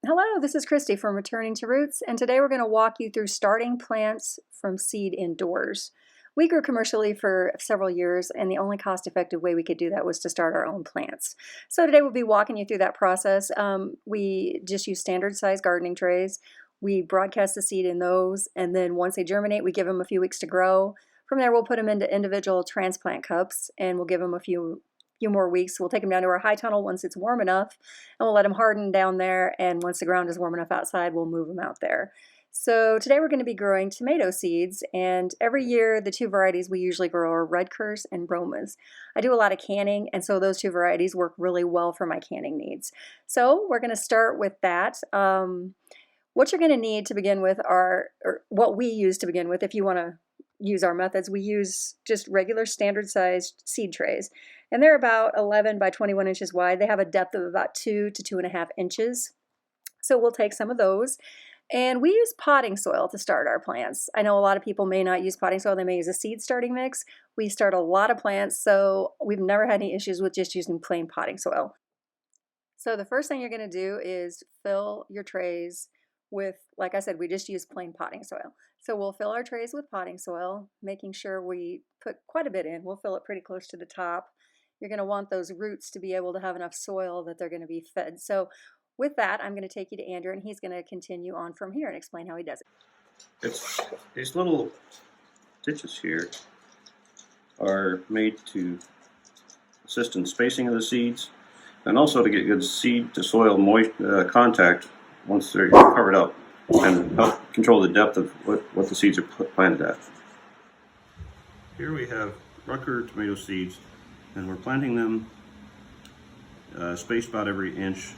Hello, this is Christy from Returning to Roots, and today we're going to walk you through starting plants from seed indoors. We grew commercially for several years, and the only cost-effective way we could do that was to start our own plants. So today we'll be walking you through that process. We just use standard size gardening trays. We broadcast the seed in those, and then once they germinate, we give them a few weeks to grow. From there, we'll put them into individual transplant cups, and we'll give them a few more weeks. We'll take them down to our high tunnel once it's warm enough, and we'll let them harden down there, and once the ground is warm enough outside, we'll move them out there. So today we're going to be growing tomato seeds, and every year the two varieties we usually grow are Red Curse and Bromas. I do a lot of canning, and so those two varieties work really well for my canning needs. So we're going to start with that. What you're going to need to begin with are, or what we use to begin with, if you want to use our methods, we use just regular standard sized seed trays, and they're about 11 by 21 inches wide. They have a depth of about 2 to 2.5 inches. So we'll take some of those, and we use potting soil to start our plants. I know a lot of people may not use potting soil. They may use a seed starting mix. We start a lot of plants, so we've never had any issues with just using plain potting soil. So the first thing you're going to do is fill your trays with, like I said, we just use plain potting soil. So we'll fill our trays with potting soil, making sure we put quite a bit in. We'll fill it pretty close to the top. You're going to want those roots to be able to have enough soil that they're going to be fed. So with that, I'm going to take you to Andrew, and he's going to continue on from here and explain how he does it. It's, these little ditches here are made to assist in spacing of the seeds, and also to get good seed to soil contact once they're covered up, and help control the depth of what the seeds are planted at. Here we have Rucker tomato seeds, and we're planting them spaced about every inch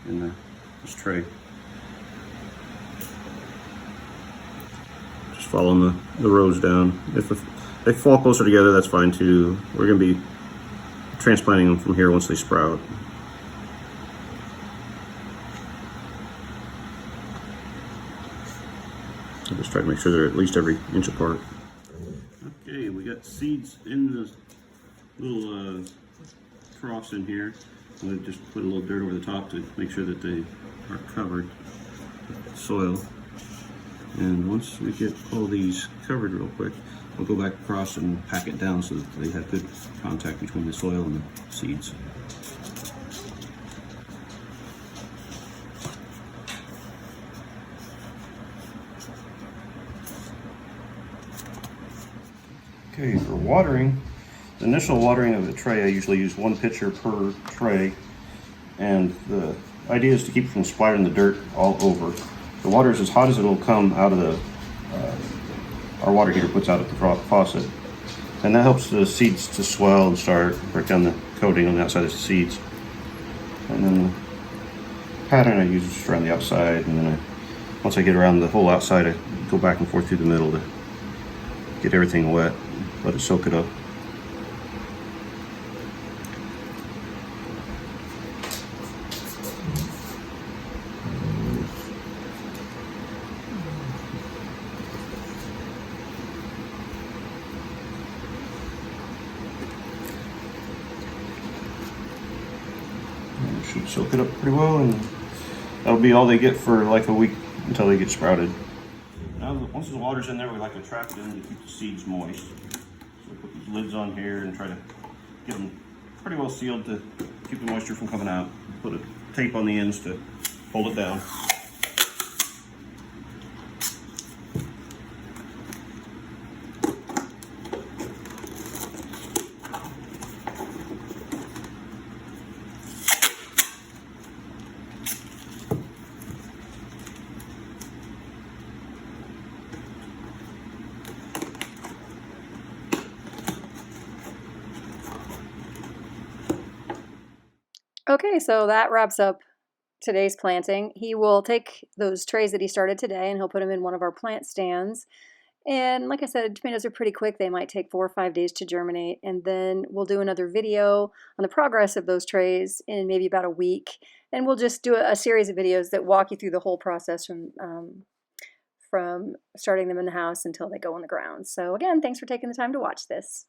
in this tray. Just following the rows down. If they fall closer together, that's fine too. We're going to be transplanting them from here once they sprout. I just try to make sure they're at least every inch apart. Okay, we got seeds in the little troughs in here. We'll just put a little dirt over the top to make sure that they are covered with soil. And once we get all these covered real quick, we'll go back across and pack it down so that they have good contact between the soil and the seeds. Okay, for watering, the initial watering of the tray, I usually use 1 pitcher per tray, and the idea is to keep from splattering the dirt all over. The water is as hot as it'll come out of the our water heater puts out at the faucet, and that helps the seeds to swell and start break down the coating on the outside of the seeds. And then the pattern I use is just around the outside, and then once I get around the whole outside, I go back and forth through the middle to get everything wet, let it soak it up. Should soak it up pretty well, and that'll be all they get for like a week until they get sprouted. Now, once the water's in there, we like to trap it in to keep the seeds moist. So put these lids on here and try to get them pretty well sealed to keep the moisture from coming out. Put a tape on the ends to hold it down. Okay, so that wraps up today's planting. He will take those trays that he started today, and he'll put them in one of our plant stands. And like I said, tomatoes are pretty quick. They might take 4 or 5 days to germinate. And then we'll do another video on the progress of those trays in maybe about a week. And we'll just do a series of videos that walk you through the whole process from starting them in the house until they go on the ground. So again, thanks for taking the time to watch this.